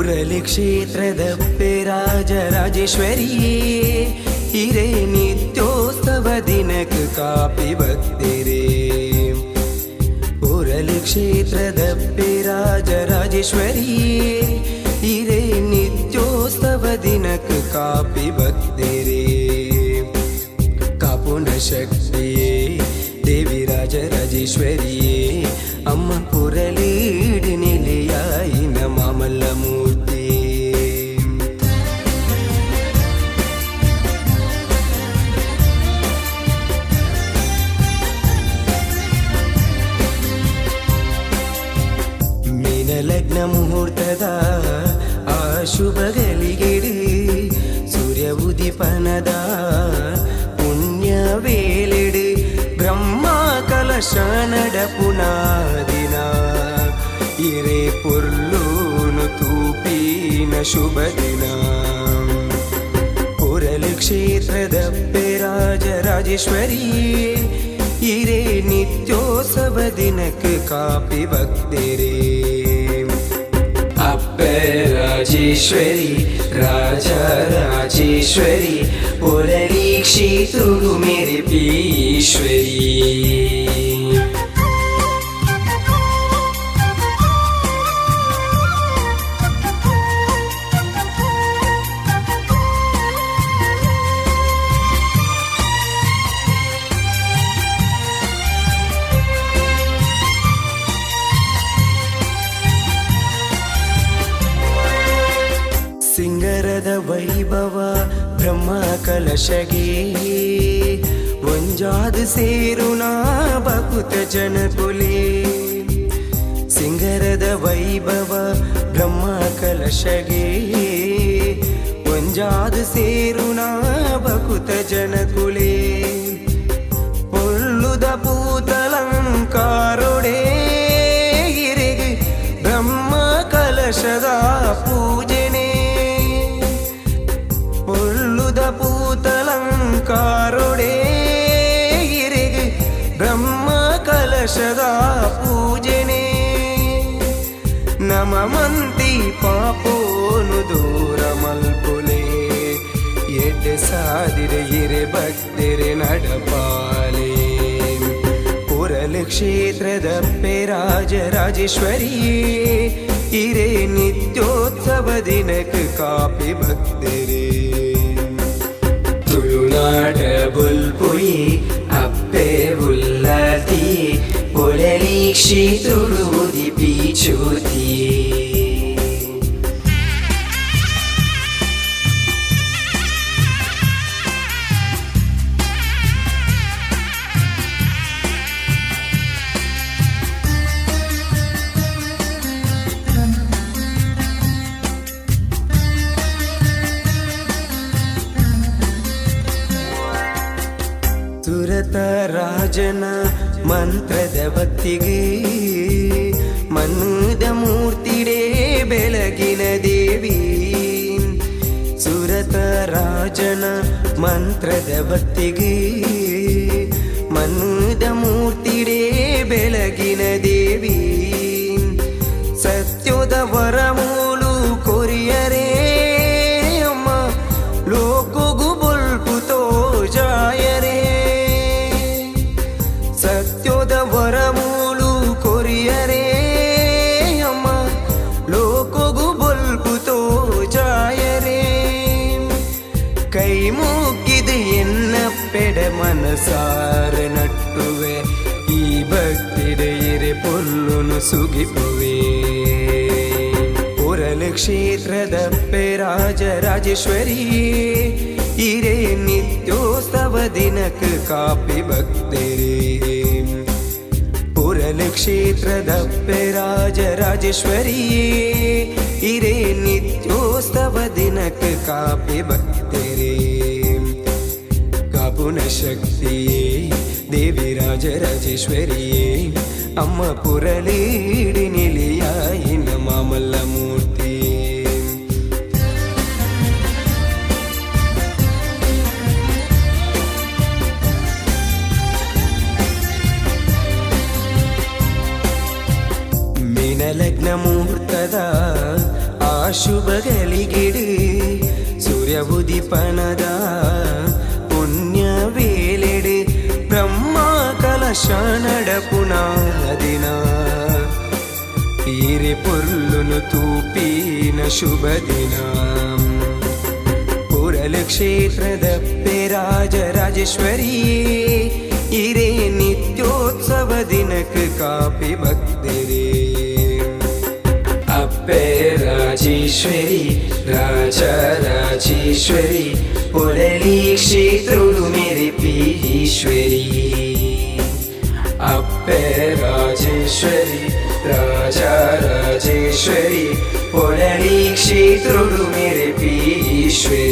ಪುರಲಿ ಕ್ಷೇತ್ರದಪ್ಪೆ ರಾಜರಾಜೇಶ್ವರಿಯೇ ಹಿರೇ ನಿತ್ಯೋತ್ಸವ ದಿನಕ್ಕೆ ಕಾಪಿ ಭಕ್ತಿರೇ. ಪುರಲಿ ಕ್ಷೇತ್ರದಪ್ಪೆ ರಾಜರಾಜೇಶ್ವರಿಯೇ ಹಿರೇ ನಿತ್ಯೋತ್ಸವ ದಿನಕ್ಕೆ ಕಾಪಿ ಭಕ್ತಿರೇ. ಕಾಪುನ ಶಕ್ತಿಯೇ ದೇವಿ ರಾಜರಾಜೇಶ್ವರಿಯೇ ಅಮ್ಮ ಪುರಲೀಡಿ ನಿಲೆಯಾಯಿನ ಮಾಮಲ್ಲ ಮೂರ್ತಿ. ಮೀನ ಲಗ್ನ ಮುಹೂರ್ತದ ಆ ಶುಭಗಳಿಗೆಡೆ ಸೂರ್ಯ ಉದಿಪನದ ಪುಣ್ಯ ವೇಳೆಡೆ ಬ್ರಹ್ಮ ಕಲಶ ನಡಪುನಾದಿನ ಹಿರೇ ಪೊರ್ಲೂನು ತೂಪಿನ ಶುಭ ದಿನ. ಪುರಲಿ ಕ್ಷೇತ್ರದಪ್ಪೆ ರಾಜರಾಜೇಶ್ವರಿಯೇ ಹಿರೇ ನಿತ್ಯೋತ್ಸವ ದಿನಕ್ಕೆ ಕಾಪಿ ಭಕ್ತಿರೇ. ಅಪ್ಪೆ ರಾಜೇಶ್ವರಿ ರಾಜರಾಜೇಶ್ವರಿ ಪುರಲಿ ಕ್ಷೇತ್ರವು ಮೇರೆ ಪೀಶ್ವರಿ. ಸಿಂಗರದ ವೈಭವ ಬ್ರಹ್ಮ ಕಲಶಗೆ ಒಂಜಾದ ಸೇರುನಾ ಭಕುತ ಜನಕುಲೇ. ಸಿಂಗರದ ವೈಭವ ಬ್ರಹ್ಮ ಕಲಶಗೆ ಒಂಜಾದ ಸೇರುನಾ ಭಕುತ ಜನಕುಲೇ. ಪೊಳ್ಳುದ ಪೂತಲಂಕಾರೊಡೆ ಹಿರೆಗೆ ಬ್ರಹ್ಮ ಕಲಶದ ಪೂಜನೆ. ಪೂತಲಂಕಾರೊಡೆ ಹಿರೆಗೆ ಬ್ರಹ್ಮ ಕಲಶದ ಪೂಜನೆ. ನಮ ಮಂತಿ ಪಾಪೋನು ದೂರ ಮಲ್ಪುಲೆ ಎಡ್ಡೆ ಸಾದಿರೆ ಹಿರೆ ಭಕ್ತಿರೆ ನಡಪಾಲೆ. ಪುರಲಿ ಕ್ಷೇತ್ರದಪ್ಪೆ ರಾಜರಾಜೇಶ್ವರಿಯೇ ಹಿರೇ ನಿತ್ಯೋತ್ಸವ ದಿನಕ್ಕೆ ಕಾಪಿ ಭಕ್ತಿರೇ. ತುಳುನಾಡ ಬುಲ್ಪುಯಿ ಅಪ್ಪೆ ಉಲ್ಲತಿ ಪುರಲಿ ಕ್ಷೇತ್ರಡು ಉದಿಪಿ ಜ್ಯೋತಿಯೇ. ಸುರತ ರಾಜನ ಮಂತ್ರದ ಭಕ್ತಿಗೆ ಮನ್ನದ ಮೂರ್ತಿಡೇ ಬೆಳಗಿನ ದೇವಿ. ಸುರತ ರಾಜನ ಮಂತ್ರದ ಭಕ್ತಿಗೆ ಮನ್ನದ ಮೂರ್ತಿಡೇ ಬೆಳಗಿನ ದೇವಿ. ಸತ್ಯದ ವರಮೂಲು ಕೊರಿಯರೇ ಅಮ್ಮ ಲೋಕಗು ಬೊಲ್ಪು ತೋಜಾಯರೇ. ಸತ್ಯದ ವರಮೂಲು ಕೊರಿಯರೇ ಅಮ್ಮ ಲೋಕಗು ಬೊಲ್ಪು ತೋಜಾಯರೇ. ಕೈ ಮುಗಿದು ಎನ್ನಪ್ಪೆಡ ಮನಸಾರ ನಟ್ಟುವೆ ಈ ಭಕ್ತಿಡೆಯಿರೆ ಪೊಲ್ಲುನು ಸುಗಿಪುವೆ. ಪುರಲಿ ಕ್ಷೇತ್ರದಪ್ಪೆ ರಾಜರಾಜೇಶ್ವರಿಯೇ ಹಿರೇ ನಿತ್ಯೋತ್ಸವ ದಿನಕ್ಕೆ ಕಾಪಿ ಭಕ್ತಿರೇ. ಪುರಲಿ ಕ್ಷೇತ್ರದಪ್ಪೆ ರಾಜರಾಜೇಶ್ವರಿಯೇ ಹಿರೇ ನಿತ್ಯೋತ್ಸವ ದಿನಕ್ಕೆ ಕಾಪಿ ಭಕ್ತಿರೇ. ಕಾಪುನ ಶಕ್ತಿಯೇ ದೇವಿ ರಾಜರಾಜೇಶ್ವರಿಯೇ ಅಮ್ಮ ಪುರಲೀಡಿ ನಿಲೆಯಾಯಿನ ಮಾಮಲ್ಲ ಮೂರ್ತಿ. ಮೀನ ಲಗ್ನ ಮುಹೂರ್ತದ ಆ ಶುಭಗಳಿಗಿಡು ಸೂರ್ಯ ಉದಿಪನದ ಪುಣ್ಯ ವೇಳೆಡು ಬ್ರಹ್ಮ ಕಲಶ ನಡಪುನ ದಿನ ಈರೆ ಪೊರ್ಲುನು ತೂಪಿನ ಶುಭ ದಿನ ಪುರಲು ಕ್ಷೇತ್ರದಪ್ಪೆ ರಾಜರಾಜೇಶ್ವರಿಯೇ ಇರೇ ನಿತ್ಯೋತ್ಸವ ದಿನಕ್ಕೆ ಕಾಪಿ ಭಕ್ತರೇ ಅಪ್ಪೆ ರಾಜೇಶ್ವರಿ ರಾಜರಾಜೇಶ್ವರಿ ಪೊಳಲಿ ಕ್ಷೇತ್ರುಡು ಮೇರೆ ಪೀರೀಶ್ವರಿ ಅಪ್ಪೆ ರಾಜೇಶ್ವರಿ ರಾಜರಾಜೇಶ್ವರಿ ಪೊಳಲಿ ಕ್ಷೇತ್ರುಡು ಮೇರೆ ಪೀರೀಶ್ವರಿ